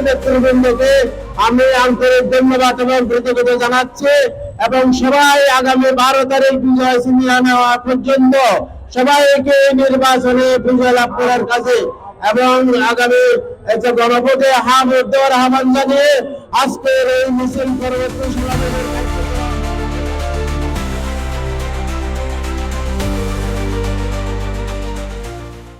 নেতৃবৃন্দকে আমি আন্তরিক ধন্যবাদ এবং কৃতজ্ঞতা জানাচ্ছি এবং সবাই আগামী 12 তারিখ বিজয় ছিনিয়ে নেওয়া পর্যন্ত সবাইকে নির্বাচনে বিজয় লাভ করার কাজে এবং আগামী গণভোটে হ্যাঁ ভোট দেওয়ার আহ্বান জানিয়ে আজকের এই মিছিল পরবর্তী সমাবেশের